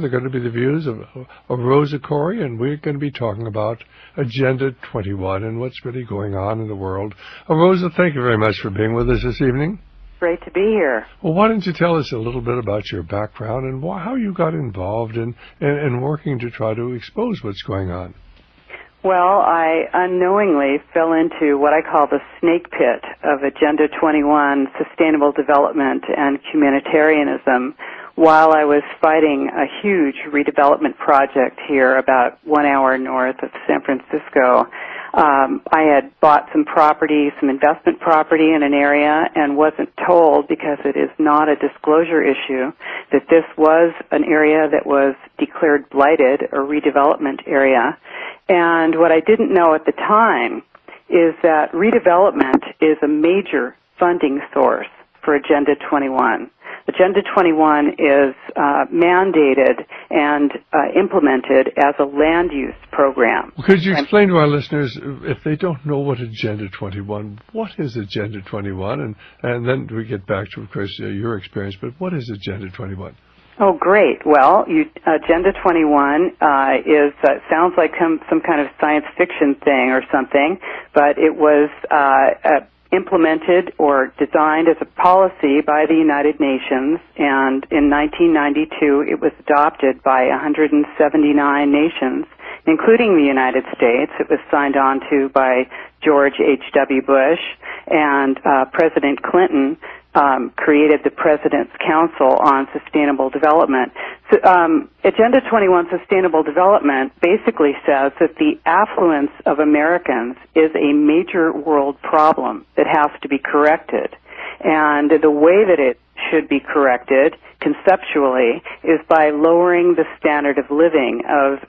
They're going to be the views of Rosa Corey, and we're going to be talking about Agenda 21 and what's really going on in the world. Rosa, thank you very much for being with us this evening. Great to be here. Well, why don't you tell us a little bit about your background and how you got involved in working to try to expose what's going on? Well, I unknowingly fell into what I call the snake pit of Agenda 21, sustainable development, and humanitarianism while I was fighting a huge redevelopment project here about 1 hour north of San Francisco. I had bought some property, some investment property in an area, and wasn't told, because it is not a disclosure issue, that this was an area that was declared blighted, a redevelopment area. And what I didn't know at the time is that redevelopment is a major funding source for Agenda 21. Agenda 21 is mandated and implemented as a land use program. Could you explain to our listeners, if they don't know what Agenda 21, what is Agenda 21? And then we get back to, of course, your experience, but what is Agenda 21? Oh, great. Well, Agenda 21 sounds like some kind of science fiction thing or something, but it was implemented or designed as a policy by the United Nations, and in 1992 it was adopted by 179 nations, including the United States. It was signed on to by George H.W. Bush, and President Clinton created the President's Council on Sustainable Development. So, Agenda 21 Sustainable Development basically says that the affluence of Americans is a major world problem that has to be corrected. And the way that it should be corrected, conceptually, is by lowering the standard of living of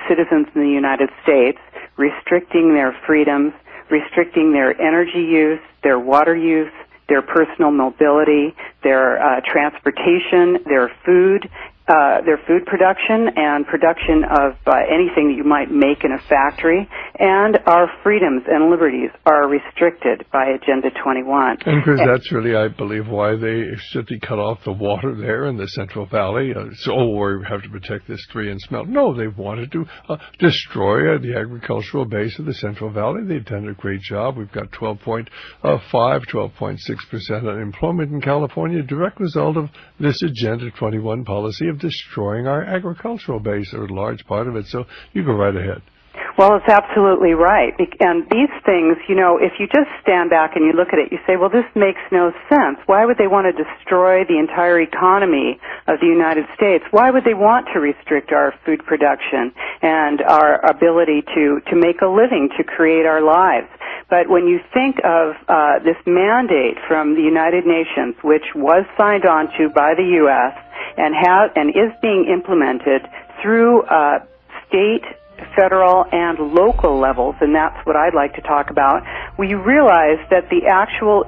citizens in the United States, restricting their freedoms, restricting their energy use, their water use, their personal mobility, their transportation, their food production, and production of anything that you might make in a factory. And our freedoms and liberties are restricted by Agenda 21. And because that's really, I believe, why they simply cut off the water there in the Central Valley. We have to protect this tree and smelt. No, they wanted to destroy the agricultural base of the Central Valley. They've done a great job. We've got 12.6% unemployment in California, direct result of this Agenda 21 policy of destroying our agricultural base, or a large part of it. So you go right ahead. Well, it's absolutely right. And these things, if you just stand back and you look at it, you say, well, this makes no sense. Why would they want to destroy the entire economy of the United States? Why would they want to restrict our food production and our ability to make a living, to create our lives? But when you think of this mandate from the United Nations, which was signed on to by the U.S. and is being implemented through state, federal, and local levels, and that's what I'd like to talk about, we realize that the actual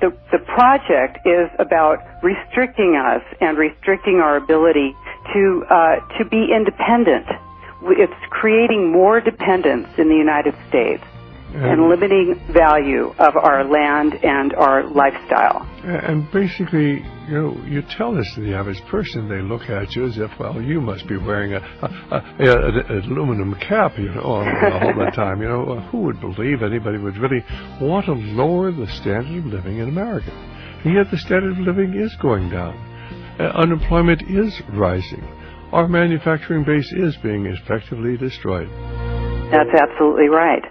the project is about restricting us and restricting our ability to be independent. It's creating more dependence in the United States and limiting value of our land and our lifestyle. And basically, you tell this to the average person, they look at you as if, well, you must be wearing an aluminum cap, all the time. Who would believe anybody would really want to lower the standard of living in America? And yet the standard of living is going down. Unemployment is rising. Our manufacturing base is being effectively destroyed. That's absolutely right.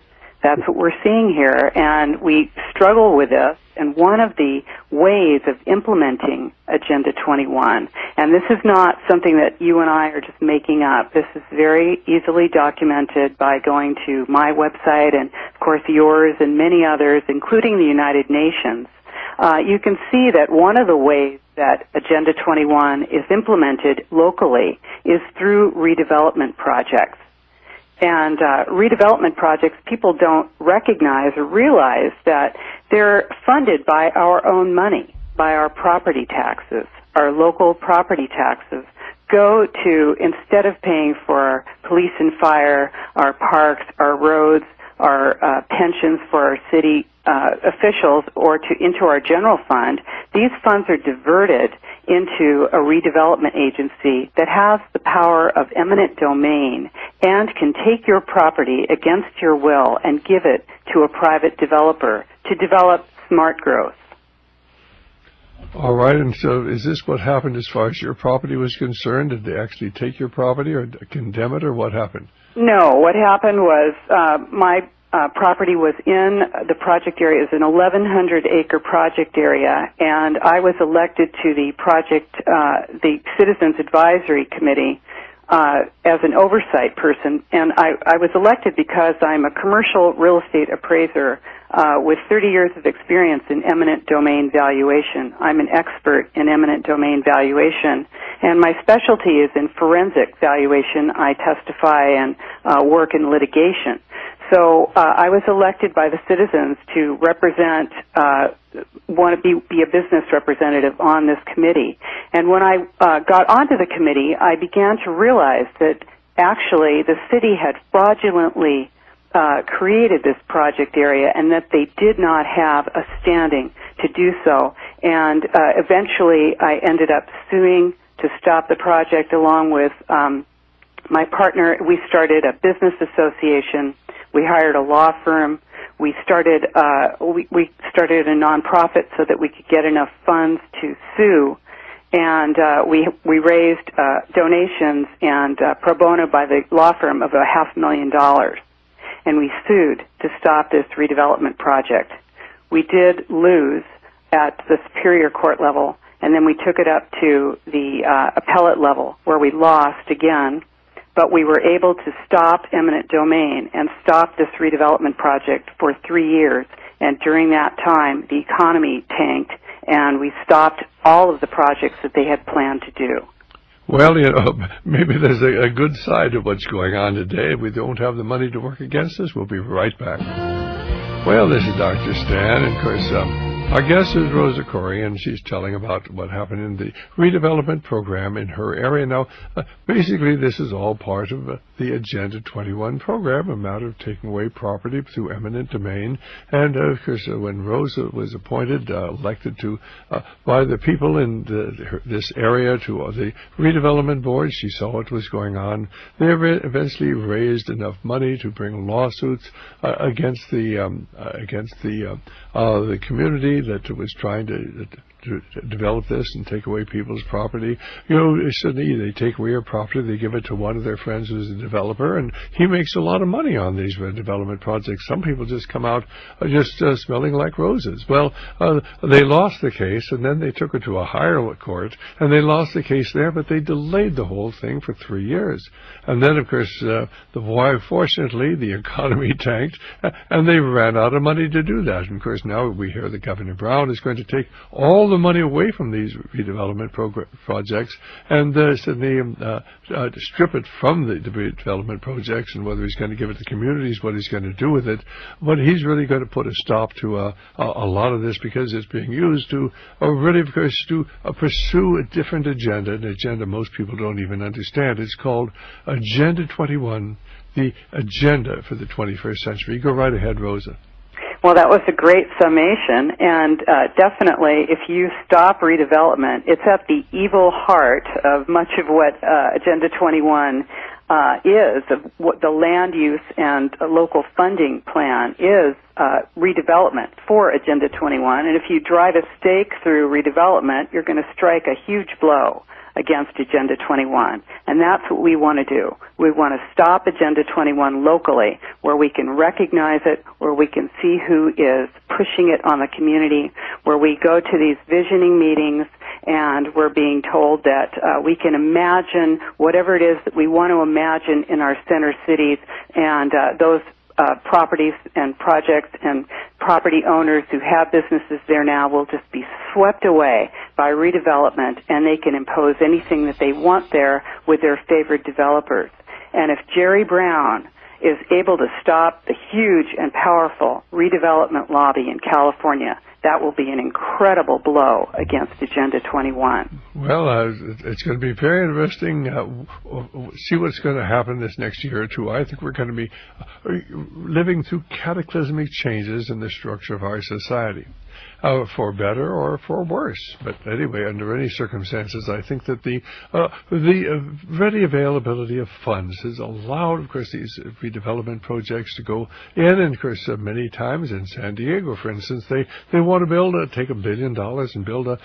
That's what we're seeing here, and we struggle with this. And one of the ways of implementing Agenda 21, and this is not something that you and I are just making up. This is very easily documented by going to my website and, of course, yours and many others, including the United Nations. You can see that one of the ways that Agenda 21 is implemented locally is through redevelopment projects. And redevelopment projects, people don't recognize or realize that they're funded by our own money, by our property taxes. Our local property taxes go to, instead of paying for our police and fire, our parks, our roads, our pensions for our city officials, or into our general fund, these funds are diverted into a redevelopment agency that has the power of eminent domain and can take your property against your will and give it to a private developer to develop smart growth. All right, and so is this what happened as far as your property was concerned? Did they actually take your property or condemn it, or what happened? No, what happened was my property was in the project area. It's an 1,100-acre project area, and I was elected to the project, the Citizens Advisory Committee, as an oversight person. And I was elected because I'm a commercial real estate appraiser with 30 years of experience in eminent domain valuation. I'm an expert in eminent domain valuation, and my specialty is in forensic valuation. I testify and work in litigation. So I was elected by the citizens to represent, want to be a business representative on this committee. And when I got onto the committee, I began to realize that actually the city had fraudulently created this project area and that they did not have a standing to do so. And eventually I ended up suing to stop the project along with my partner. We started a business association. We hired a law firm. We started we started a nonprofit so that we could get enough funds to sue, and we raised donations and pro bono by the law firm of $500,000, and we sued to stop this redevelopment project. We did lose at the Superior Court level, and then we took it up to the appellate level where we lost again. But we were able to stop eminent domain and stop this redevelopment project for 3 years. And during that time, the economy tanked, and we stopped all of the projects that they had planned to do. Well, you know, maybe there's a good side to what's going on today. If we don't have the money to work against us, we'll be right back. Well, this is Dr. Stan, and of course, our guest is Rosa Corey, and she's telling about what happened in the redevelopment program in her area. Now, basically, this is all part of the Agenda 21 program, a matter of taking away property through eminent domain. And, of course, when Rosa was appointed, elected to by the people in this area to the redevelopment board, she saw what was going on. They eventually raised enough money to bring lawsuits against the community that was trying to develop this and take away people's property. You know, suddenly they take away your property, they give it to one of their friends who's a developer, and he makes a lot of money on these development projects. Some people just come out just smelling like roses. Well, they lost the case, and then they took it to a higher court, and they lost the case there, but they delayed the whole thing for 3 years. And then, of course, fortunately, the economy tanked, and they ran out of money to do that. And, of course, now we hear that Governor Brown is going to take all the money away from these redevelopment projects and suddenly strip it from the redevelopment projects, and whether he's going to give it to communities, what he's going to do with it. But he's really going to put a stop to a lot of this because it's being used to really, of course, to pursue a different agenda, an agenda most people don't even understand. It's called Agenda 21, the agenda for the 21st century. Go right ahead, Rosa. Well, that was a great summation, and definitely if you stop redevelopment, it's at the evil heart of much of what Agenda 21 is, of what the land use and local funding plan is, redevelopment for Agenda 21. And if you drive a stake through redevelopment, you're going to strike a huge blow against Agenda 21. And that's what we want to do. We want to stop Agenda 21 locally, where we can recognize it, where we can see who is pushing it on the community, where we go to these visioning meetings and we're being told that we can imagine whatever it is that we want to imagine in our center cities, and those properties and projects and property owners who have businesses there now will just be swept away by redevelopment, and they can impose anything that they want there with their favorite developers. And if Jerry Brown is able to stop the huge and powerful redevelopment lobby in California, that will be an incredible blow against Agenda 21. Well, it's going to be very interesting. See what's going to happen this next year or two. I think we're going to be living through cataclysmic changes in the structure of our society. for better or for worse. But anyway, under any circumstances, I think that the ready availability of funds has allowed, of course, these redevelopment projects to go in. And, of course, many times in San Diego, for instance, they want to take $1 billion and build a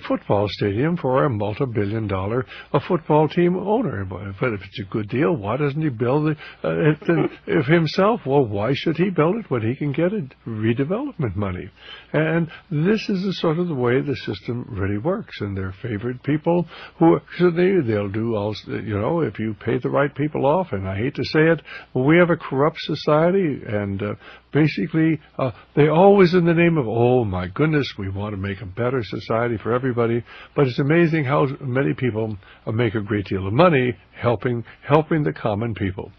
football stadium for a multi-billion-dollar football team owner. But if it's a good deal, why doesn't he build it himself? Well, why should he build it when he can get redevelopment money? And this is the sort of the way the system really works. And their favorite people they'll do all, if you pay the right people off. And I hate to say it, but we have a corrupt society, and basically they always, in the name of, oh my goodness, we want to make a better society for everybody. But it's amazing how many people make a great deal of money helping the common people.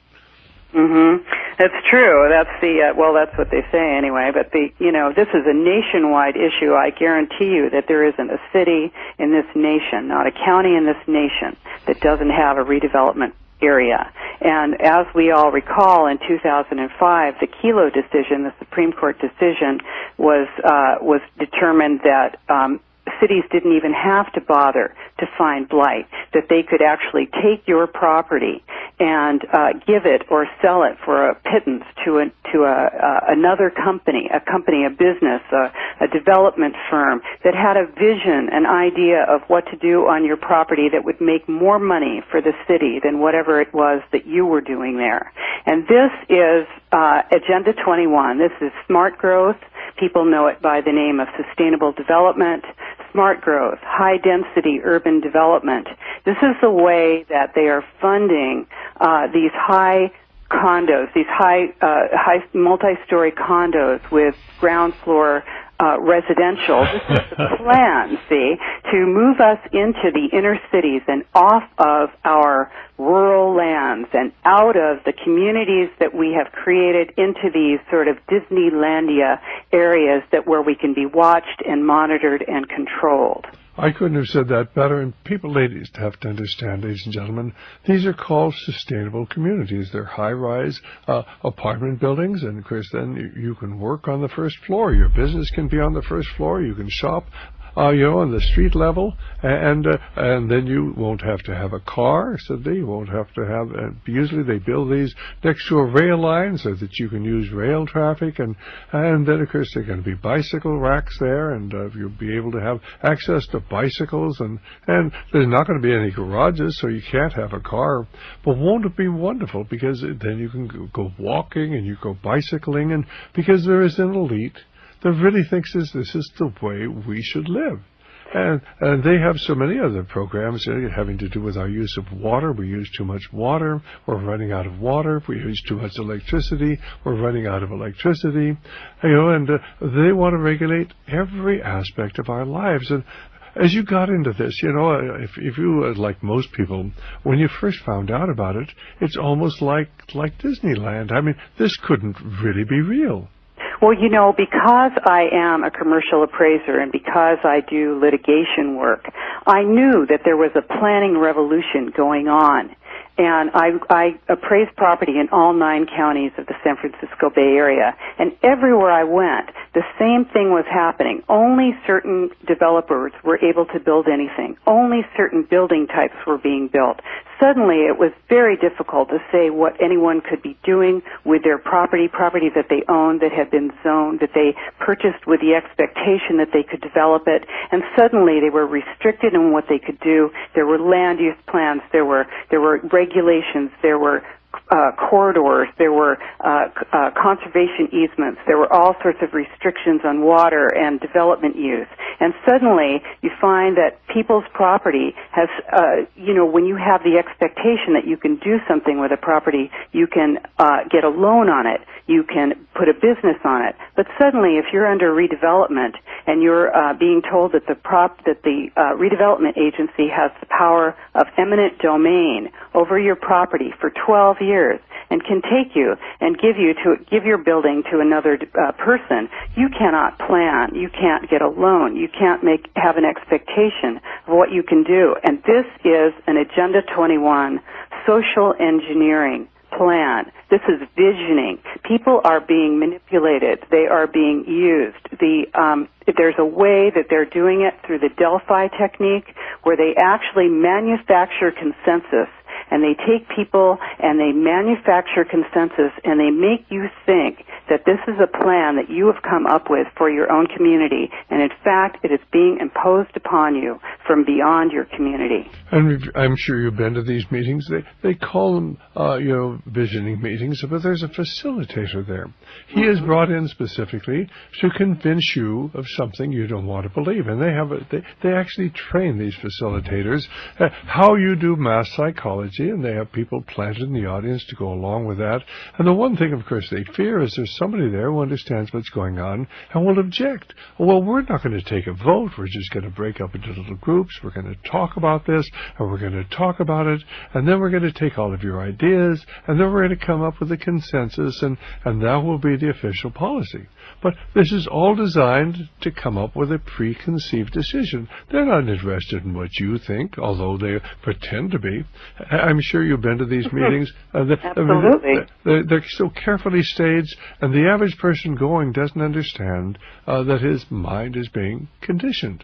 Mm-hmm. That's true. That's that's what they say anyway. But this is a nationwide issue. I guarantee you that there isn't a city in this nation, not a county in this nation, that doesn't have a redevelopment area. And as we all recall, in 2005, the Kelo decision, the Supreme Court decision, was determined that cities didn't even have to bother to find blight, that they could actually take your property and give it or sell it for a pittance to another company, a business, a development firm that had a vision, an idea of what to do on your property that would make more money for the city than whatever it was that you were doing there. And this is Agenda 21. This is smart growth. People know it by the name of sustainable development, smart growth, high-density urban development. This is the way that they are funding these high condos, these high multi-story condos with ground floor residential. This is the plan, to move us into the inner cities and off of our rural lands and out of the communities that we have created into these sort of Disneylandia areas where we can be watched and monitored and controlled. I couldn't have said that better. And ladies, have to understand, ladies and gentlemen, these are called sustainable communities. They're high-rise apartment buildings, and of course then you can work on the first floor. Your business can be on the first floor. You can shop on the street level, and then you won't have to have a car, so you won't have to have, usually they build these next to a rail line so that you can use rail traffic, and then of course there are going to be bicycle racks there, and you'll be able to have access to bicycles, and there's not going to be any garages, so you can't have a car. But won't it be wonderful, because then you can go walking and you go bicycling, and because there is an elite that really thinks this is the way we should live. And they have so many other programs having to do with our use of water. We use too much water, we're running out of water. If we use too much electricity, we're running out of electricity. And they want to regulate every aspect of our lives. And as you got into this, if you, like most people, when you first found out about it, it's almost like Disneyland. I mean, this couldn't really be real. Well, because I am a commercial appraiser and because I do litigation work, I knew that there was a planning revolution going on. And I appraised property in all 9 counties of the San Francisco Bay Area. And everywhere I went, the same thing was happening. Only certain developers were able to build anything. Only certain building types were being built. Suddenly, it was very difficult to say what anyone could be doing with their property that they owned, that had been zoned, that they purchased with the expectation that they could develop it. And suddenly, they were restricted in what they could do. There were land use plans. There were regulations. There were corridors, there were conservation easements, there were all sorts of restrictions on water and development use. And suddenly you find that people's property has, when you have the expectation that you can do something with a property, you can get a loan on it, you can put a business on it. But suddenly if you're under redevelopment and you're being told that the redevelopment agency has the power of eminent domain over your property for 12 years and can take you and give your building to another person, you cannot plan, you can't get a loan, you can't have an expectation of what you can do. And this is an Agenda 21 social engineering plan. This is visioning. People are being manipulated. They are being used. There's a way that they're doing it through the Delphi technique, where they actually manufacture consensus. And they take people and they manufacture consensus and they make you think that this is a plan that you have come up with for your own community. And in fact, it is being imposed upon you from beyond your community. And I'm sure you've been to these meetings. They call them, visioning meetings, but there's a facilitator there. He is brought in specifically to convince you of something you don't want to believe. And they actually train these facilitators how you do mass psychology. And they have people planted in the audience to go along with that. And the one thing, of course, they fear is there's somebody there who understands what's going on and will object. Well, we're not going to take a vote. We're just going to break up into little groups. We're going to talk about this, and we're going to talk about it, and then we're going to take all of your ideas, and then we're going to come up with a consensus, and that will be the official policy. But this is all designed to come up with a preconceived decision. They're not interested in what you think, although they pretend to be. I'm sure you've been to these meetings. Absolutely. They're so carefully staged, and the average person going doesn't understand that his mind is being conditioned.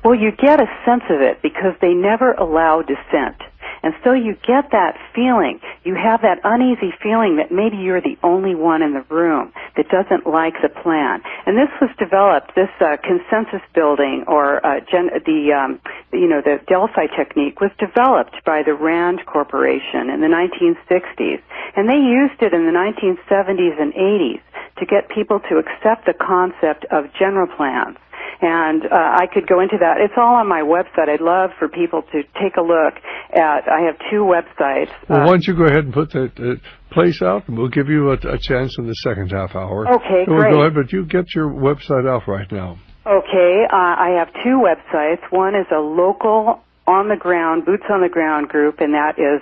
Well, you get a sense of it because they never allow dissent. And so you get that feeling. You have that uneasy feeling that maybe you're the only one in the room that doesn't like the plan. And this was developed, this consensus building, or the Delphi technique was developed by the Rand Corporation in the 1960s. And they used it in the 1970s and 80s to get people to accept the concept of general plans. And I could go into that. It's all on my website. I'd love for people to take a look at. I have two websites. Well, why don't you go ahead and put the place out, and we'll give you a chance in the second half hour. Okay, so great. Go ahead, but you get your website out right now. Okay, I have two websites. One is a local on-the-ground, boots-on-the-ground group, and that is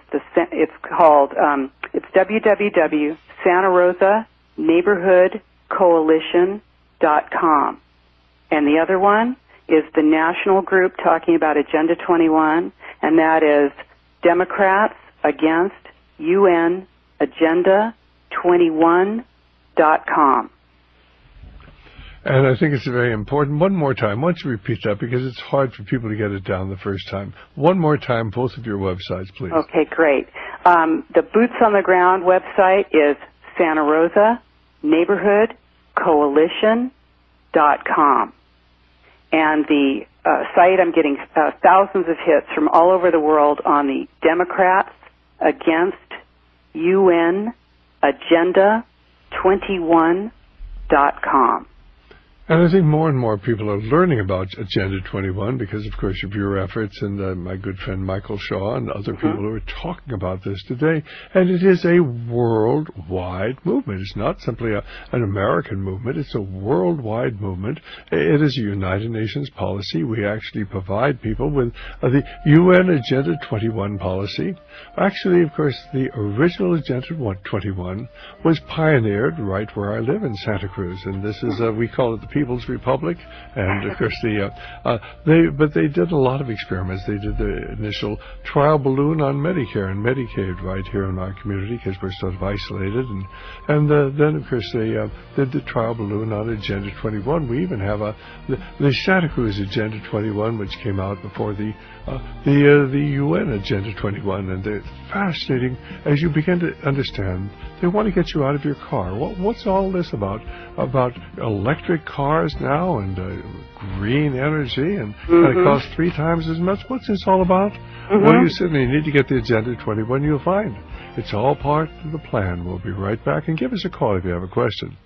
it's called it's www.SantaRosaNeighborhoodCoalition.com. And the other one is the national group talking about Agenda 21, and that is Democrats Against UN Agenda 21.com. And I think it's very important. One more time. Why don't you repeat that, because it's hard for people to get it down the first time. One more time, both of your websites, please. Okay, great. The Boots on the Ground website is Santa Rosa Neighborhood Coalition.com. And the site, I'm getting thousands of hits from all over the world on the Democrats Against UN Agenda 21.com. And I think more and more people are learning about Agenda 21 because, of course, of your efforts and my good friend Michael Shaw and other people who are talking about this today. And it is a worldwide movement. It's not simply an American movement. It's a worldwide movement. It is a United Nations policy. We actually provide people with the UN Agenda 21 policy. Actually, of course, the original Agenda 21 was pioneered right where I live in Santa Cruz. And this is, we call it the People's Republic, and of course they did a lot of experiments. They did the initial trial balloon on Medicare and Medicaid right here in our community because we're sort of isolated, and then of course they did the trial balloon on Agenda 21. We even have the Santa Cruz Agenda 21, which came out before the UN Agenda 21, and they're fascinating as you begin to understand. They want to get you out of your car. What's all this about electric cars now and green energy, and it costs 3 times as much? What's this all about? Well, you certainly need to get the Agenda 21. You'll find it's all part of the plan. We'll be right back, and give us a call if you have a question.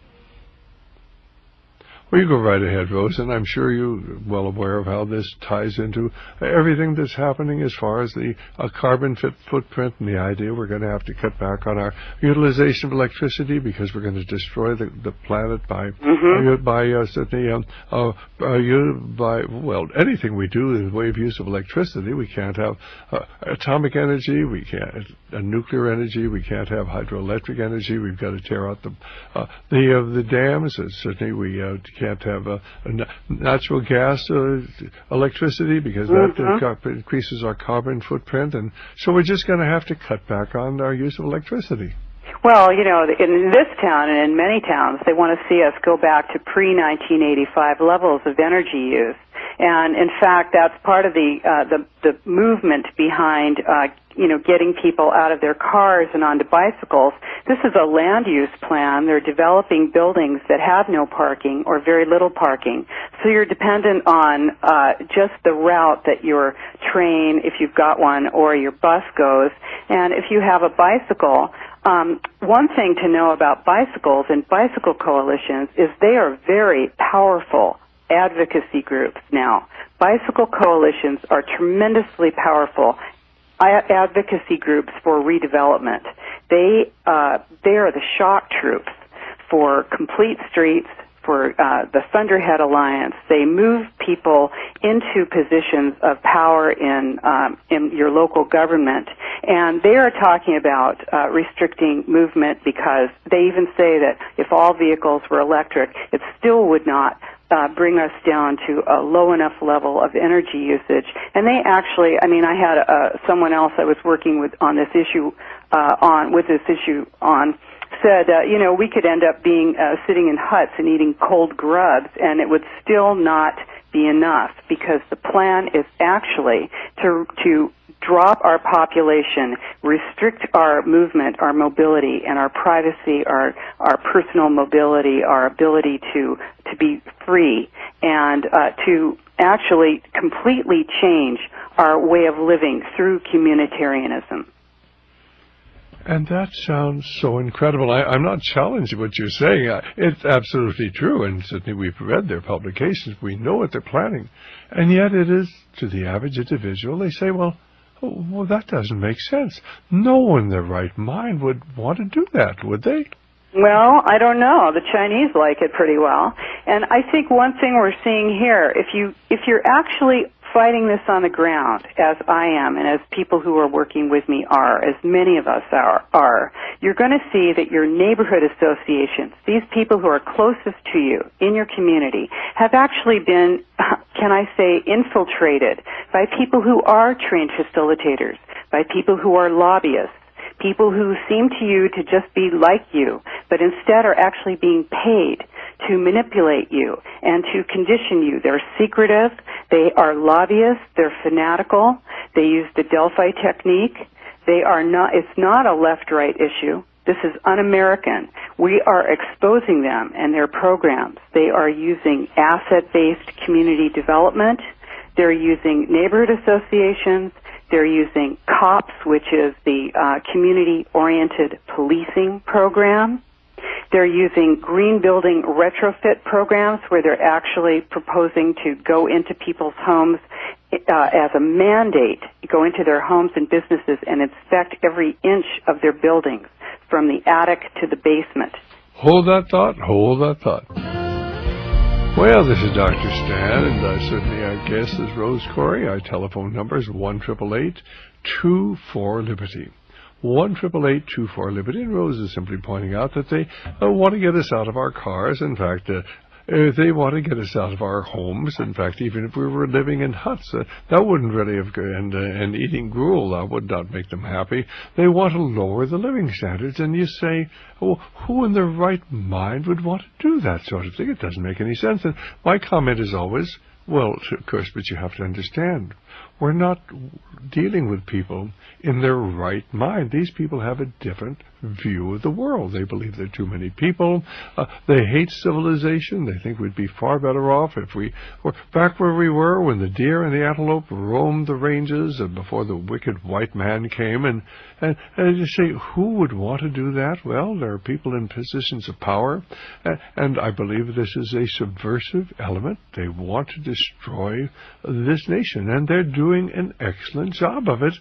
Well, you go right ahead, Rose, and I'm sure you're well aware of how this ties into everything that's happening as far as the carbon footprint and the idea we're going to have to cut back on our utilization of electricity because we're going to destroy the planet by anything we do in the way of use of electricity. We can't have atomic energy, we can't nuclear energy, we can't have hydroelectric energy. We've got to tear out the dams. Certainly we can't have natural gas electricity because that increases our carbon footprint, and so we're just going to have to cut back on our use of electricity. Well, you know, in this town and in many towns, they want to see us go back to pre-1985 levels of energy use. And in fact, that's part of the movement behind, getting people out of their cars and onto bicycles. This is a land use plan. They're developing buildings that have no parking or very little parking. So you're dependent on just the route that your train, if you've got one, or your bus goes. And if you have a bicycle, one thing to know about bicycles and bicycle coalitions is they are very powerful advocacy groups now. Bicycle coalitions are tremendously powerful advocacy groups for redevelopment. They are the shock troops for complete streets, for the Thunderhead Alliance. They move people into positions of power in your local government, and they are talking about restricting movement because they even say that if all vehicles were electric, it still would not bring us down to a low enough level of energy usage. And they actually, I had someone else I was working with on this issue, said, we could end up being sitting in huts and eating cold grubs, and it would still not be enough, because the plan is actually to drop our population, restrict our movement, our mobility, and our privacy, our personal mobility, our ability to be free, and to actually completely change our way of living through communitarianism. And that sounds so incredible. I'm not challenging what you're saying. It's absolutely true, and certainly we've read their publications. We know what they're planning. And yet it is, to the average individual, they say, well, that doesn't make sense. No one in their right mind would want to do that, would they? Well, I don't know. The Chinese like it pretty well. And I think one thing we're seeing here, if you're actually fighting this on the ground, as I am, and as people who are working with me are, as many of us are, you're going to see that your neighborhood associations, these people who are closest to you in your community, have actually been, can I say, infiltrated by people who are trained facilitators, by people who are lobbyists, people who seem to you to just be like you, but instead are actually being paid to manipulate you and to condition you. They're secretive, they are lobbyists, they're fanatical, they use the Delphi technique. It's not a left-right issue. This is un-American. We are exposing them and their programs. They are using asset-based community development. They're using neighborhood associations. They're using COPS, which is the community-oriented policing program. They're using green building retrofit programs where they're actually proposing to go into people's homes as a mandate, go into their homes and businesses and inspect every inch of their buildings from the attic to the basement. Hold that thought. Well, this is Dr. Stan, and certainly our guest is Rose Corey. Our telephone number is 1-888-24-LIBERTY. 1-888-24-LIBERTY. And Rose is simply pointing out that they want to get us out of our cars. In fact, they want to get us out of our homes. In fact, even if we were living in huts, that wouldn't really have, and eating gruel, that would not make them happy. They want to lower the living standards, and you say, well, who in their right mind would want to do that sort of thing? It doesn't make any sense. And my comment is always, well, of course, but you have to understand, we're not dealing with people in their right mind. These people have a different view of the world. They believe there are too many people. They hate civilization. They think we'd be far better off if we were back where we were when the deer and the antelope roamed the ranges and before the wicked white man came. And you say, who would want to do that? Well, there are people in positions of power, and I believe this is a subversive element. They want to destroy this nation, and they're doing an excellent job of it.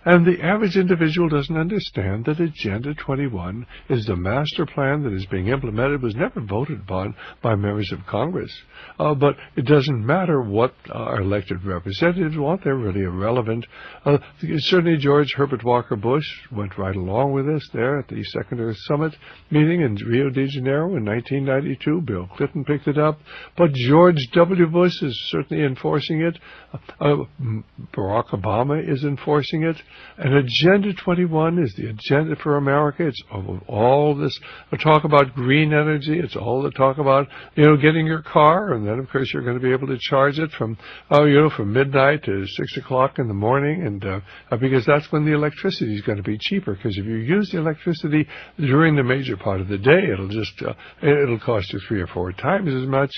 And the average individual doesn't understand that Agenda 21 is the master plan that is being implemented. It was never voted upon by members of Congress. But it doesn't matter what our elected representatives want. They're really irrelevant. Certainly George Herbert Walker Bush went right along with us there at the Second Earth Summit meeting in Rio de Janeiro in 1992. Bill Clinton picked it up. But George W. Bush is certainly enforcing it. Barack Obama Obama is enforcing it. And Agenda 21 is the agenda for America. It's all this talk about green energy. It's all the talk about, getting your car, and then, of course, you're going to be able to charge it from midnight to 6 o'clock in the morning, and because that's when the electricity is going to be cheaper. Because if you use the electricity during the major part of the day, it'll cost you 3 or 4 times as much.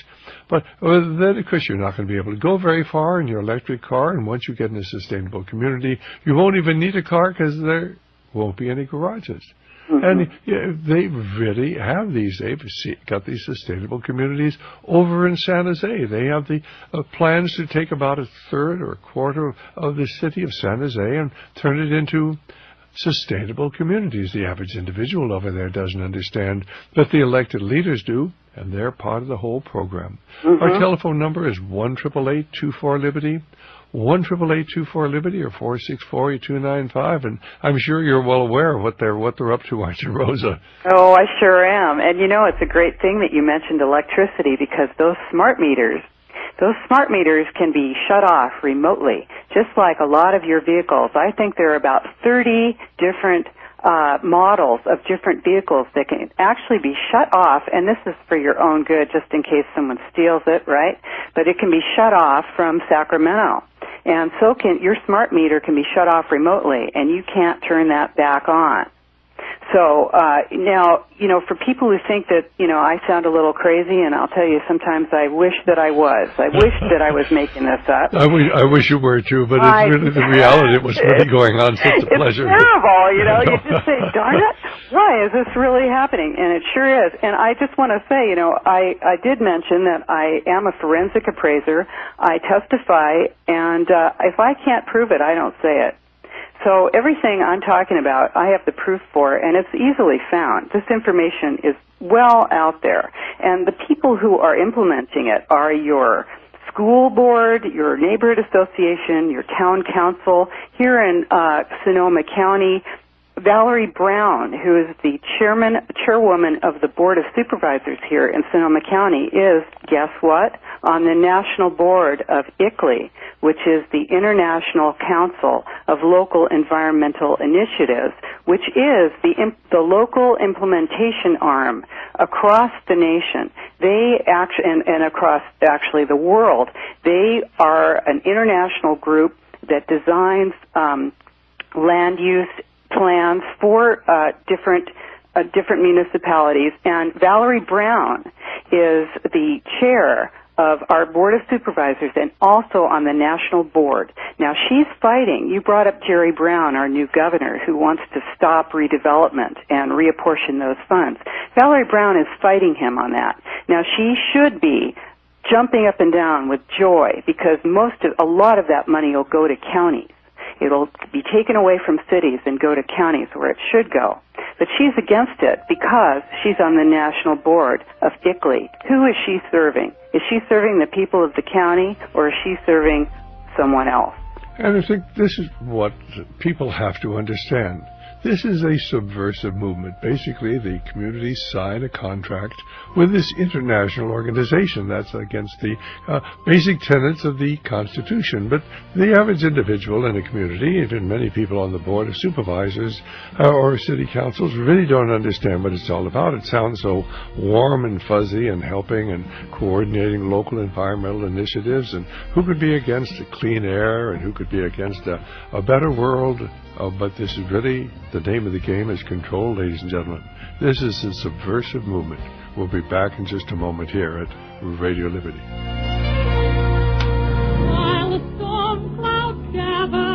But then, of course, you're not going to be able to go very far in your electric car, and once you get in a sustainable community, you won't even need a car because there won't be any garages. And they really have these. They've got these sustainable communities over in San Jose. They have the plans to take about a third or a quarter of the city of San Jose and turn it into sustainable communities. The average individual over there doesn't understand, but the elected leaders do, and they're part of the whole program. Our telephone number is 1-888-24-LIBERTY. 1-888-24-LIBERTY or 464-8295, and I'm sure you're well aware of what they're up to, aren't you, Rosa? Oh, I sure am. And it's a great thing that you mentioned electricity, because those smart meters can be shut off remotely, just like a lot of your vehicles. I think there are about 30 different models of different vehicles that can actually be shut off, and this is for your own good, just in case someone steals it, right? But it can be shut off from Sacramento. And so your smart meter can be shut off remotely, and you can't turn that back on. So now, for people who think that, I sound a little crazy, and I'll tell you, sometimes I wish that I was. I wish that I was making this up. I wish you were too, but it's really the reality. It was really going on. Such a pleasure. It's terrible, You just say, darn it, why is this really happening? And it sure is. And I just want to say, I did mention that I am a forensic appraiser. I testify, and if I can't prove it, I don't say it. So everything I'm talking about, I have the proof for, and it's easily found. This information is well out there. And the people who are implementing it are your school board, your neighborhood association, your town council. Here in Sonoma County, Valerie Brown, who is the chairwoman of the Board of Supervisors here in Sonoma County, is, guess what, on the national board of ICLEI, which is the International Council of Local Environmental Initiatives, which is the local implementation arm across the nation. They and across actually the world. They are an international group that designs land use plans for different municipalities, and Valerie Brown is the chair of our Board of Supervisors and also on the national board. Now, she's fighting. You brought up Jerry Brown, our new governor, who wants to stop redevelopment and reapportion those funds. Valerie Brown is fighting him on that. Now, she should be jumping up and down with joy, because a lot of that money will go to counties. It'll be taken away from cities and go to counties where it should go. But she's against it because she's on the national board of ICLEI. Who is she serving? Is she serving the people of the county, or is she serving someone else? And I think this is what people have to understand. This is a subversive movement. Basically, the communities sign a contract with this international organization that's against the basic tenets of the Constitution. But the average individual in a community, even many people on the Board of Supervisors or city councils, really don't understand what it's all about. It sounds so warm and fuzzy and helping and coordinating local environmental initiatives, and who could be against clean air and who could be against a better world. But this is really, the name of the game is control, ladies and gentlemen. This is a subversive movement. We'll be back in just a moment here at Radio Liberty. While the storm clouds gather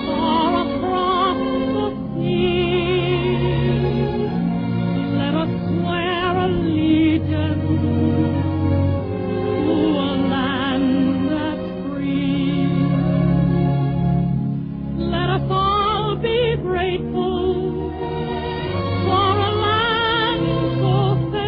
far across the sea, let us swear allegiance to a land that's free. Let us all be grateful for a land so fair.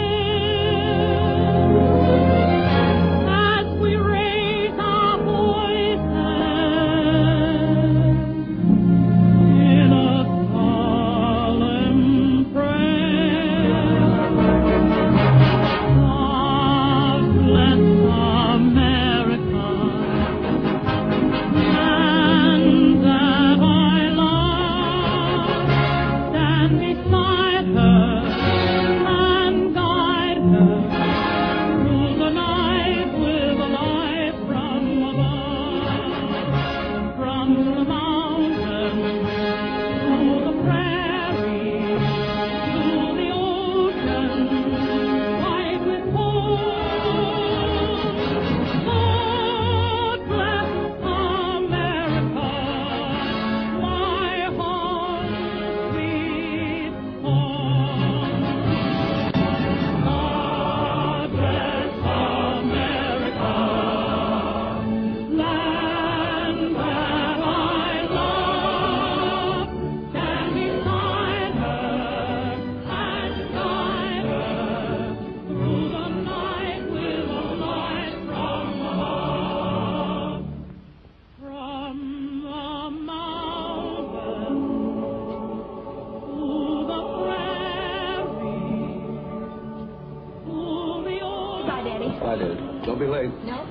Bye, Dad. Don't be late. No.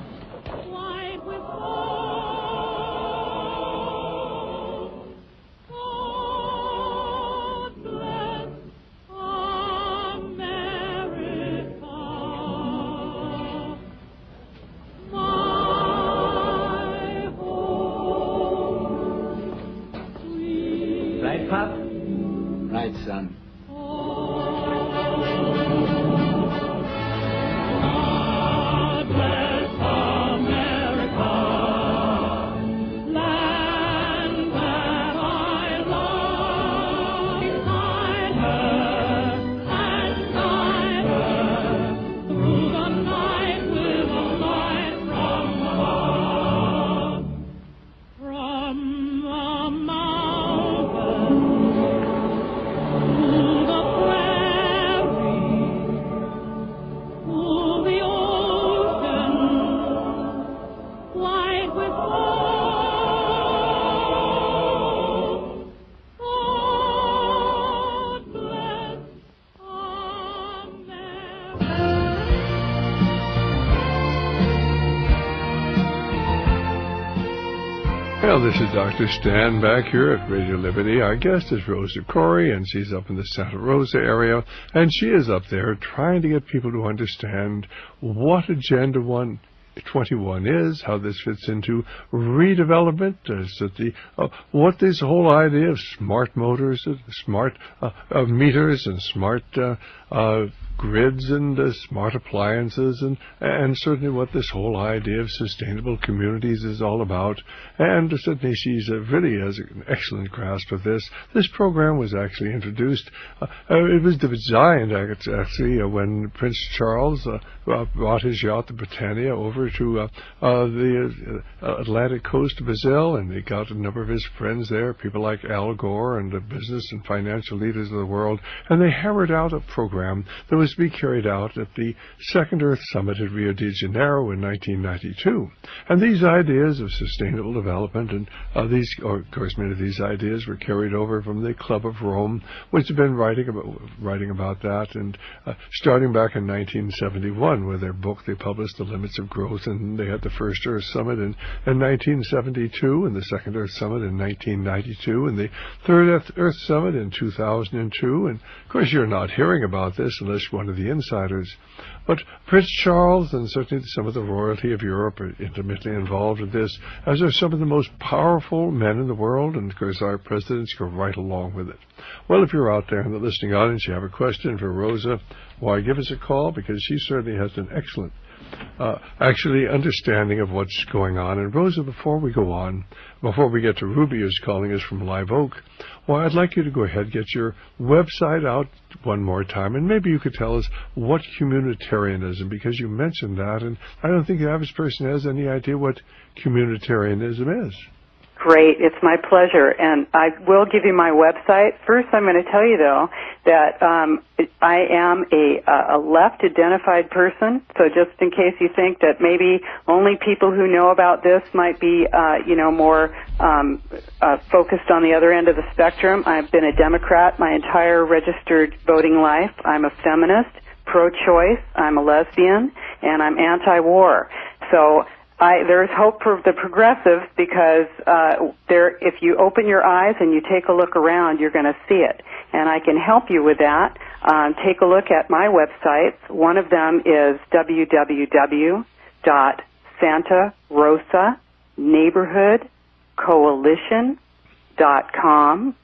Right, Pop? Right, son. Well, this is Dr. Stan back here at Radio Liberty. Our guest is Rosa Corey, and she's up in the Santa Rosa area, and she is up there trying to get people to understand what Agenda 21 is, how this fits into redevelopment, what this whole idea of smart motors, smart meters, and smart grids and smart appliances, and certainly what this whole idea of sustainable communities is all about. And certainly she's really has an excellent grasp of this. This program was actually introduced, it was designed actually when Prince Charles brought his yacht, the Britannia, over to the Atlantic coast of Brazil, and he got a number of his friends there, people like Al Gore and the business and financial leaders of the world, and they hammered out a program that was to be carried out at the Second Earth Summit in Rio de Janeiro in 1992. And these ideas of sustainable development and of course, many of these ideas were carried over from the Club of Rome, which had been writing about that, and starting back in 1971, with their book, they published The Limits of Growth, and they had the first Earth Summit in 1972, and the Second Earth Summit in 1992, and the Third Earth Summit in 2002. And of course, you're not hearing about this unless you're one of the insiders. But Prince Charles and certainly some of the royalty of Europe are intimately involved in this, as are some of the most powerful men in the world, and of course our presidents go right along with it. Well, if you're out there in the listening audience, you have a question for Rosa, why, give us a call, because she certainly has an excellent understanding of what's going on. And Rosa, before we go on, before we get to Ruby, who's calling us from Live Oak, well, I'd like you to go ahead, get your website out one more time, and maybe you could tell us what communitarianism, because you mentioned that, and I don't think the average person has any idea what communitarianism is. Great. It's my pleasure. And I will give you my website. First, I'm going to tell you, though, that I am a left-identified person. So just in case you think that maybe only people who know about this might be, more focused on the other end of the spectrum, I've been a Democrat my entire registered voting life. I'm a feminist, pro-choice, I'm a lesbian, and I'm anti-war. So there's hope for the progressives, because if you open your eyes and you take a look around, you're going to see it. And I can help you with that. Take a look at my websites. One of them is www.santarosaneighborhoodcoalition.org. coalition.com,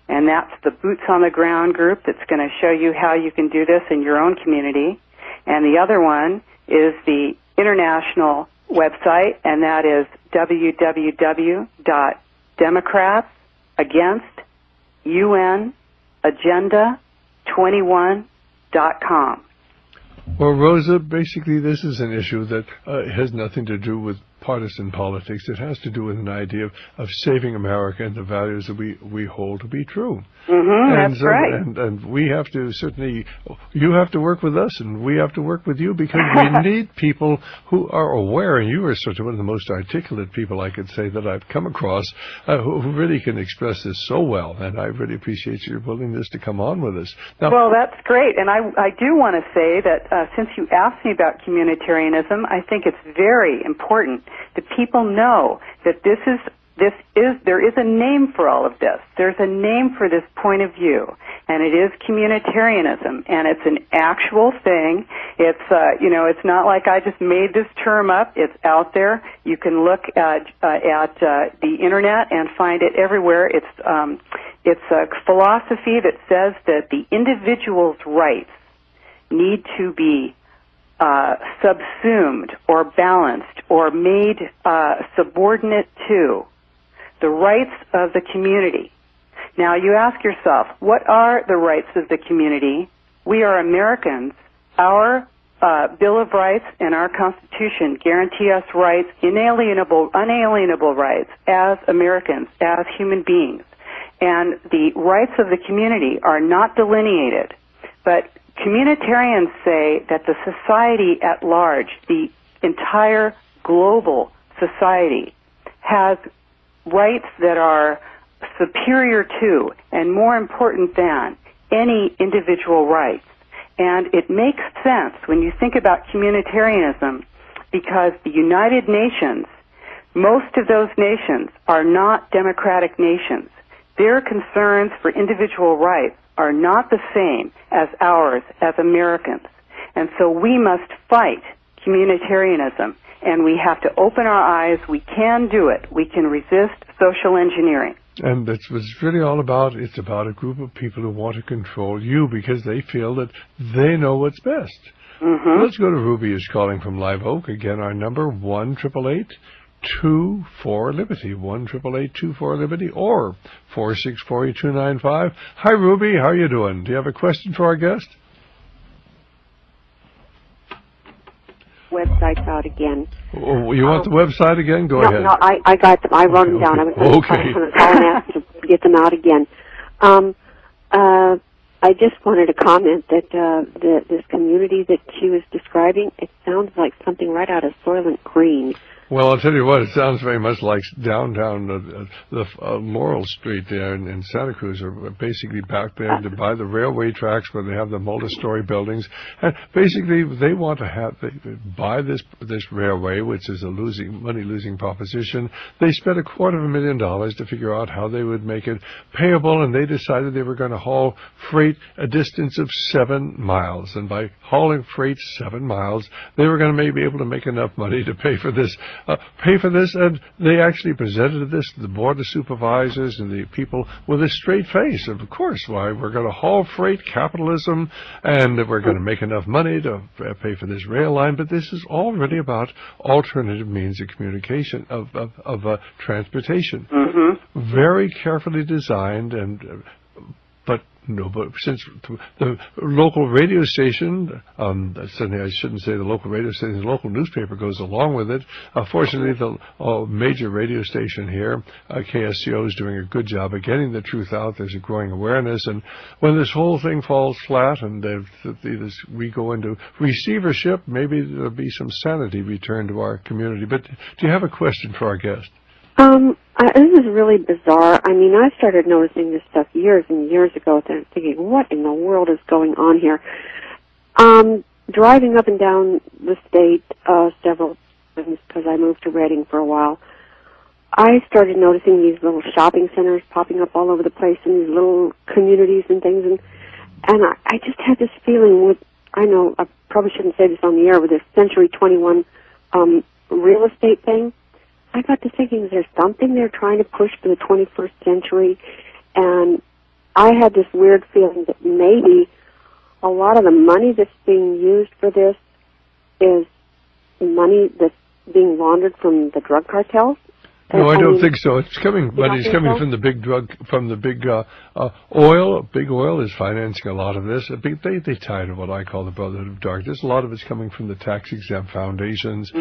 and that's the boots on the ground group that's going to show you how you can do this in your own community. And the other one is the international website, and that is www.democratsagendaagenda21.com. Well, Rosa, basically this is an issue that has nothing to do with partisan politics. It has to do with an idea of saving America and the values that we hold to be true. That's right. And we have to certainly, you have to work with us and we have to work with you, because we need people who are aware, and you are sort of one of the most articulate people I could say that I've come across who really can express this so well, and I really appreciate your willingness to come on with us. Now, well, that's great, and I do want to say that since you asked me about communitarianism, I think it's very important that people know that there is a name for all of this. There's a name for this point of view, and it is communitarianism, and it's an actual thing. It's it's not like I just made this term up. It's out there. You can look at the internet and find it everywhere. It's a philosophy that says that the individual's rights need to be subsumed or balanced or made subordinate to the rights of the community. Now, you ask yourself, what are the rights of the community? We are Americans. Our Bill of Rights and our Constitution guarantee us rights, unalienable rights as Americans, as human beings. And the rights of the community are not delineated, but communitarians say that the society at large, the entire global society, has rights that are superior to and more important than any individual rights. And it makes sense when you think about communitarianism, because the United Nations, most of those nations are not democratic nations. Their concerns for individual rights are not the same as ours as Americans. And so we must fight communitarianism, and we have to open our eyes. We can do it. We can resist social engineering. And that's what it's really all about. It's about a group of people who want to control you because they feel that they know what's best. Let's go to Ruby, who's calling from Live Oak. Again, our number, 1-888-24-LIBERTY, 1-888-24-LIBERTY, or 464-8295. Hi, Ruby. How are you doing? Do you have a question for our guest? Website's out again. Oh, you want the website again? Go ahead. No, I got them. I wrote them down. I was going to call and ask to get them out again. I just wanted to comment that this community that she was describing, it sounds like something right out of Soylent Green. Well, I'll tell you what, it sounds very much like downtown Laurel Street there in Santa Cruz, or basically back there by the railway tracks where they have the multi-story buildings. And basically, they want to buy this railway, which is a money-losing proposition. They spent $250,000 to figure out how they would make it payable, and they decided they were going to haul freight a distance of 7 miles. And by hauling freight 7 miles, they were going to maybe be able to make enough money to pay for this. And they actually presented this to the Board of Supervisors and the people with a straight face. Of course, why? We're going to haul freight, capitalism, and we're going to make enough money to pay for this rail line. But this is all really about alternative means of communication, of transportation. Very carefully designed, but since the local radio station, certainly I shouldn't say the local radio station, the local newspaper goes along with it. Fortunately, the major radio station here, KSCO, is doing a good job of getting the truth out. There's a growing awareness, and when this whole thing falls flat and we go into receivership, maybe there'll be some sanity returned to our community. But do you have a question for our guest? This is really bizarre. I mean, I started noticing this stuff years and years ago, thinking, what in the world is going on here? Driving up and down the state several times, because I moved to Redding for a while, I started noticing these little shopping centers popping up all over the place in these little communities and things, and I just had this feeling I know I probably shouldn't say this on the air, with this Century 21 real estate thing. I got to thinking, is there something they're trying to push for the 21st century? And I had this weird feeling that maybe a lot of the money that's being used for this is money that's being laundered from the drug cartels. No, I don't think so. It's coming, money's coming from the big oil. Big oil is financing a lot of this. They tie to what I call the Brotherhood of Darkness. A lot of it's coming from the tax-exempt foundations.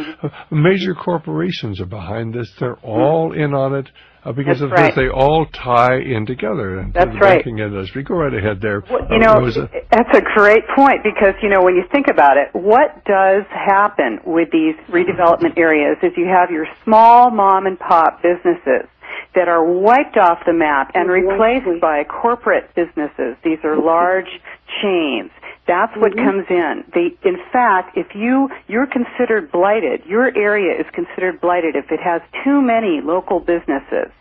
Major corporations are behind this. They're all in on it because of this. They all tie in together. And That's the right. banking industry. Go right ahead there. Well, Rosa. That's a great point because, when you think about it, what does happen with these redevelopment areas is you have your small mom-and-pop businesses that are wiped off the map and replaced by corporate businesses. These are large chains. That's what comes in. In fact, if you're considered blighted, your area is considered blighted if it has too many local businesses.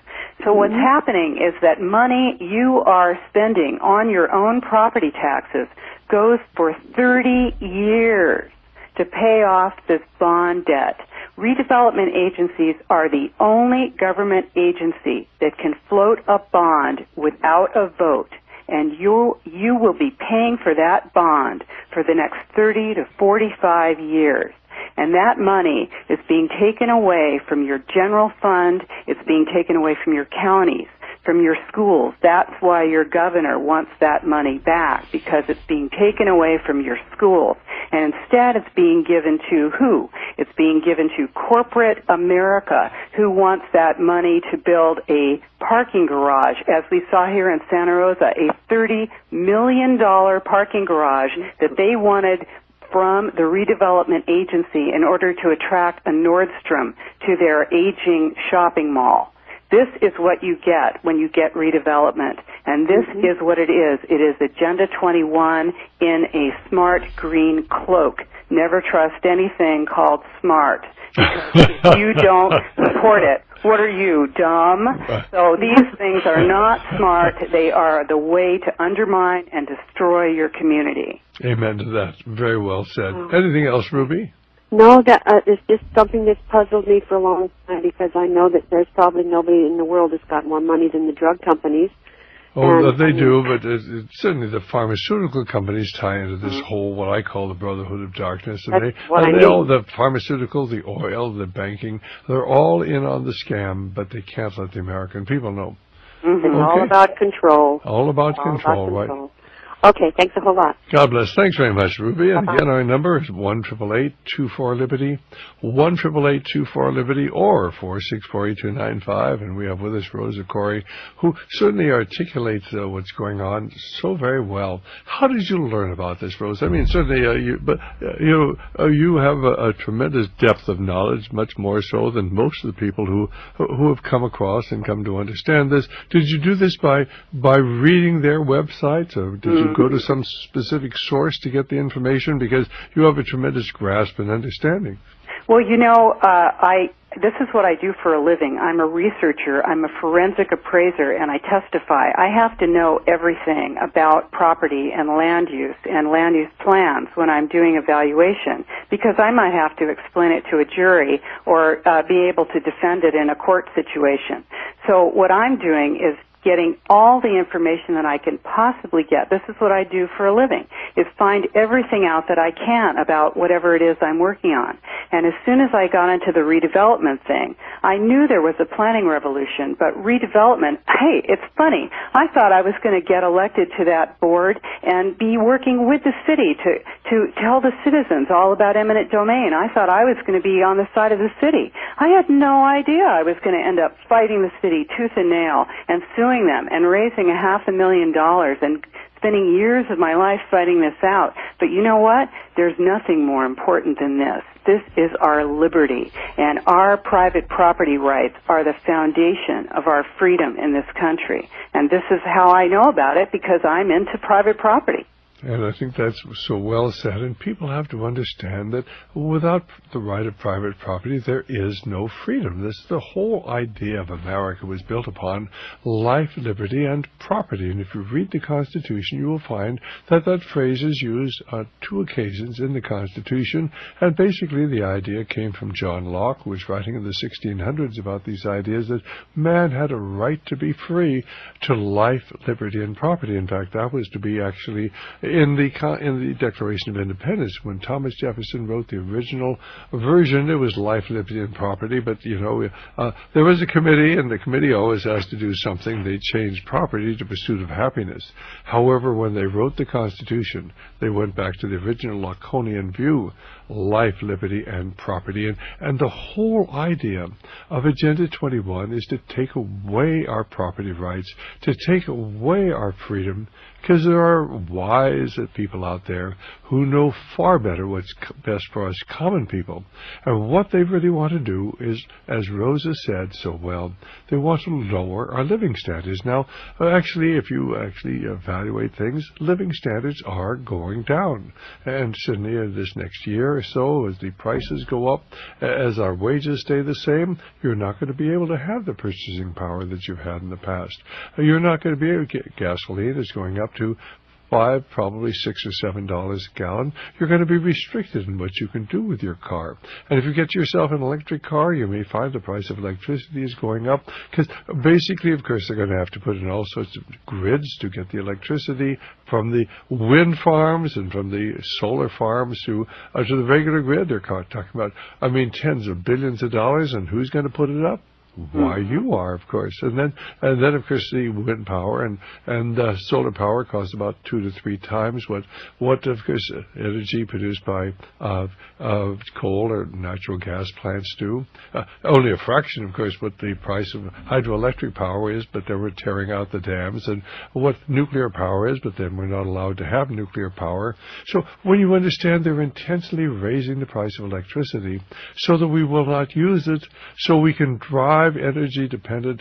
So what's happening is that money you are spending on your own property taxes goes for 30 years to pay off this bond debt. Redevelopment agencies are the only government agency that can float a bond without a vote. And you will be paying for that bond for the next 30 to 45 years. And that money is being taken away from your general fund. It's being taken away from your counties, from your schools. That's why your governor wants that money back, because it's being taken away from your schools. And instead it's being given to who? It's being given to corporate America, who wants that money to build a parking garage, as we saw here in Santa Rosa, a $30 million parking garage that they wanted from the redevelopment agency in order to attract a Nordstrom to their aging shopping mall. This is what you get when you get redevelopment, and this is what it is. It is Agenda 21 in a smart green cloak. Never trust anything called smart, because if you don't support it, what are you, dumb? So these things are not smart. They are the way to undermine and destroy your community. Amen to that. Very well said. Anything else, Ruby? No, that it's just something that's puzzled me for a long time, because I know that there's probably nobody in the world that's got more money than the drug companies. Oh, they do, but certainly the pharmaceutical companies tie into this whole, what I call the Brotherhood of Darkness. And the pharmaceutical, the oil, the banking, they're all in on the scam, but they can't let the American people know. Okay. All about control. All about control, right? Okay, thanks a whole lot. God bless. Thanks very much, Ruby. And again, our number is 1-888-24-LIBERTY, 1-888-24-LIBERTY, or 464-8295. And we have with us Rosa Corey, who certainly articulates what's going on so very well. How did you learn about this, Rosa? I mean, certainly, you have a tremendous depth of knowledge, much more so than most of the people who have come across and come to understand this. Did you do this by reading their websites, or did you go to some specific source to get the information, because you have a tremendous grasp and understanding? Well, this is what I do for a living. I'm a researcher. I'm a forensic appraiser, and I testify. I have to know everything about property and land use plans when I'm doing evaluation, because I might have to explain it to a jury or be able to defend it in a court situation. So what I'm doing is getting all the information that I can possibly get. This is what I do for a living, is find everything out that I can about whatever it is I'm working on. And as soon as I got into the redevelopment thing, I knew there was a planning revolution, but redevelopment, hey, it's funny. I thought I was going to get elected to that board and be working with the city to tell the citizens all about eminent domain. I thought I was going to be on the side of the city. I had no idea I was going to end up fighting the city tooth and nail and suing them and raising $500,000 and spending years of my life fighting this out. But you know what? There's nothing more important than this. This is our liberty, and our private property rights are the foundation of our freedom in this country. And this is how I know about it, because I'm into private property. And I think that's so well said, and people have to understand that without the right of private property, there is no freedom. This the whole idea of America was built upon life, liberty, and property. And if you read the Constitution, you will find that that phrase is used on 2 occasions in the Constitution, and basically the idea came from John Locke, who was writing in the 1600s about these ideas that man had a right to be free to life, liberty, and property. In fact, that was to be actually in the Declaration of Independence. When Thomas Jefferson wrote the original version, it was life, liberty, and property, but, there was a committee, and the committee always has to do something. They changed property to pursuit of happiness. However, when they wrote the Constitution, they went back to the original Lacanian view, life, liberty, and property. And the whole idea of Agenda 21 is to take away our property rights, to take away our freedom, because there are wise people out there who know far better what's best for us common people. And what they really want to do is, as Rosa said so well, they want to lower our living standards. Now, actually, if you actually evaluate things, living standards are going down. And certainly this next year or so, as the prices go up, as our wages stay the same, you're not going to be able to have the purchasing power that you've had in the past. You're not going to be able to get gasoline is going up to $5, probably $6 or $7 a gallon. You're going to be restricted in what you can do with your car. And if you get yourself an electric car, you may find the price of electricity is going up, because basically, of course, they're going to have to put in all sorts of grids to get the electricity from the wind farms and from the solar farms to the regular grid. They're talking about, tens of billions of dollars, and who's going to put it up? Why, you are, of course. And then, of course, the wind power and solar power costs about 2 to 3 times what of course, energy produced by coal or natural gas plants do. Only a fraction, of course, what the price of hydroelectric power is, but then we're tearing out the dams, and what nuclear power is, but then we're not allowed to have nuclear power. So when you understand they're intensely raising the price of electricity so that we will not use it, so we can drive energy-dependent,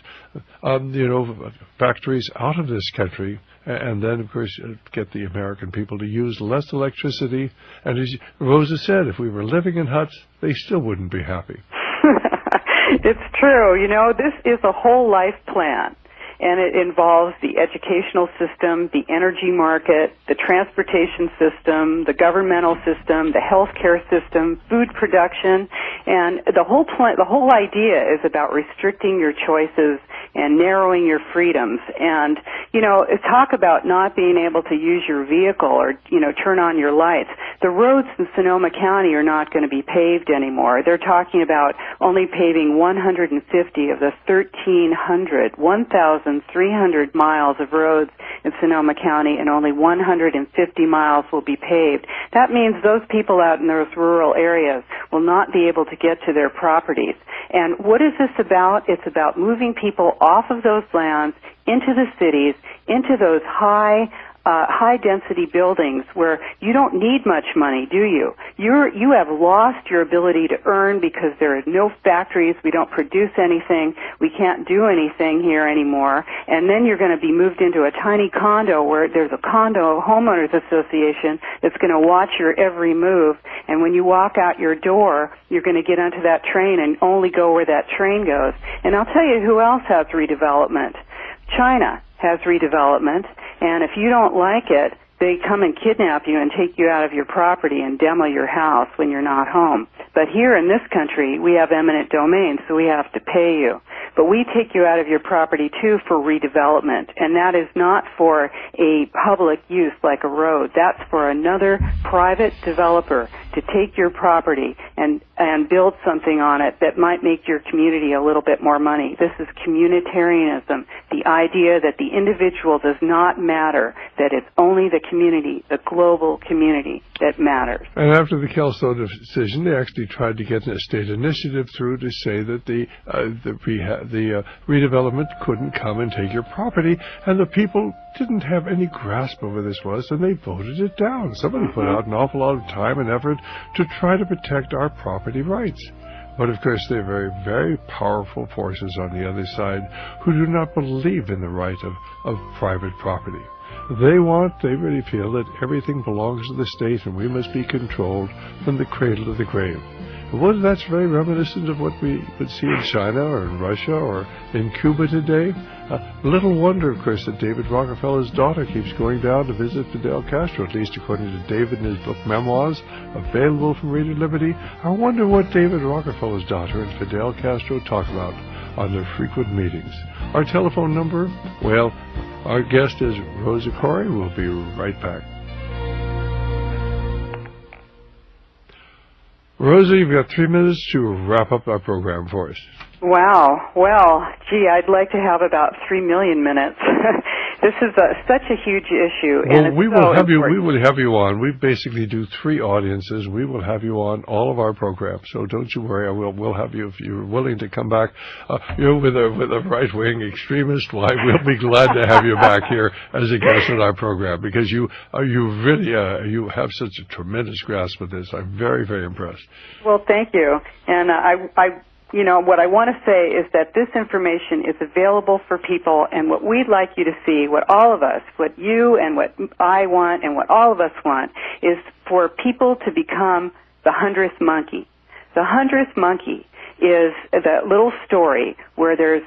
factories out of this country, and then, of course, get the American people to use less electricity. And as Rosa said, if we were living in huts, they still wouldn't be happy. It's true. This is a whole life plan. And it involves the educational system, the energy market, the transportation system, the governmental system, the healthcare system, food production, and the whole idea is about restricting your choices and narrowing your freedoms. And, talk about not being able to use your vehicle or, turn on your lights. The roads in Sonoma County are not going to be paved anymore. They're talking about only paving 150 of the 1,300 miles of roads in Sonoma County, and only 150 miles will be paved. That means those people out in those rural areas will not be able to get to their properties. And what is this about? It's about moving people off of those lands into the cities, into those high-density buildings where you don't need much money, do you? You have lost your ability to earn because there are no factories. We don't produce anything. We can't do anything here anymore. And then you're going to be moved into a tiny condo where there's a condo homeowners association that's going to watch your every move. And when you walk out your door, you're going to get onto that train and only go where that train goes. And I'll tell you who else has redevelopment. China has redevelopment, and if you don't like it, they come and kidnap you and take you out of your property and demo your house when you're not home. But here in this country, we have eminent domain, so we have to pay you. But we take you out of your property, too, for redevelopment, and that is not for a public use like a road. That's for another private developer to take your property and build something on it that might make your community a little bit more money. This is communitarianism, the idea that the individual does not matter, that it's only the community, the global community, that matters. And after the Kelso decision, they actually tried to get a state initiative through to say that the redevelopment couldn't come and take your property, and the people didn't have any grasp of what this was, and they voted it down. Somebody put out an awful lot of time and effort to try to protect our property rights. But of course, there are very, very powerful forces on the other side who do not believe in the right of private property. They really feel that everything belongs to the state and we must be controlled from the cradle to the grave. Well, that's very reminiscent of what we would see in China or in Russia or in Cuba today. Little wonder, of course, that David Rockefeller's daughter keeps going down to visit Fidel Castro, at least according to David in his book Memoirs, available from Reader Liberty. I wonder what David Rockefeller's daughter and Fidel Castro talk about on their frequent meetings. Our telephone number? Well, our guest is Rosa Corey. We'll be right back. Rosa, you've got 3 minutes to wrap up our program for us. Wow. Well, gee, I'd like to have about 3 million minutes. This is such a huge issue. Well, and we will have you on. We basically do 3 audiences. We will have you on all of our programs. So don't you worry. We'll have you if you're willing to come back. With a right-wing extremist, why we'll be glad to have you back here as a guest on our program because you really you have such a tremendous grasp of this. I'm very, very impressed. Well, thank you. And what I want to say is that this information is available for people, and what we'd like you to see, what all of us, what you and what I want and what all of us want, is for people to become the 100th monkey. The 100th monkey is the little story where there's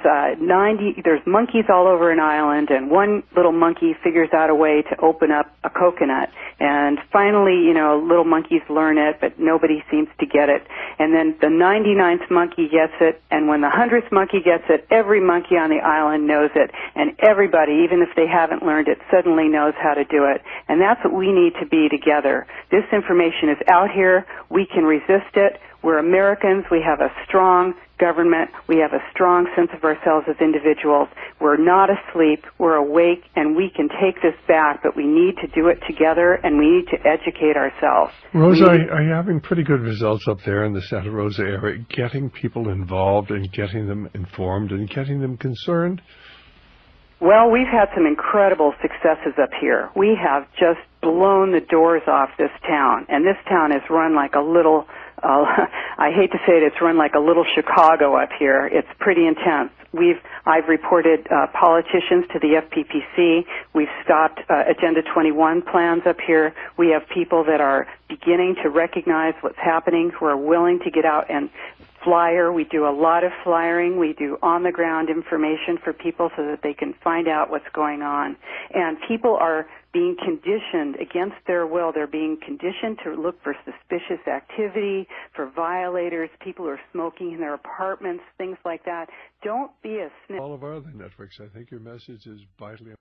monkeys all over an island, and one little monkey figures out a way to open up a coconut, and finally, little monkeys learn it, but nobody seems to get it, and then the 99th monkey gets it, and when the 100th monkey gets it, every monkey on the island knows it, and everybody, even if they haven't learned it, suddenly knows how to do it, and that's what we need to be together. This information is out here. We can resist it. We're Americans. We have a strong government. We have a strong sense of ourselves as individuals. We're not asleep. We're awake, and we can take this back, but we need to do it together, and we need to educate ourselves. Rosa, are you having pretty good results up there in the Santa Rosa area, getting people involved and getting them informed and getting them concerned? Well, we've had some incredible successes up here. We have just blown the doors off this town, and this town is run like a little I hate to say it, it's run like a little Chicago up here. It's pretty intense. I've reported politicians to the FPPC. We've stopped Agenda 21 plans up here. We have people that are beginning to recognize what's happening, who are willing to get out and flyer. We do a lot of flyering. We do on-the-ground information for people so that they can find out what's going on. And people are being conditioned against their will. They're being conditioned to look for suspicious activity, for violators, people who are smoking in their apartments, things like that. Don't be a snitch. All of our other networks, I think your message is vitally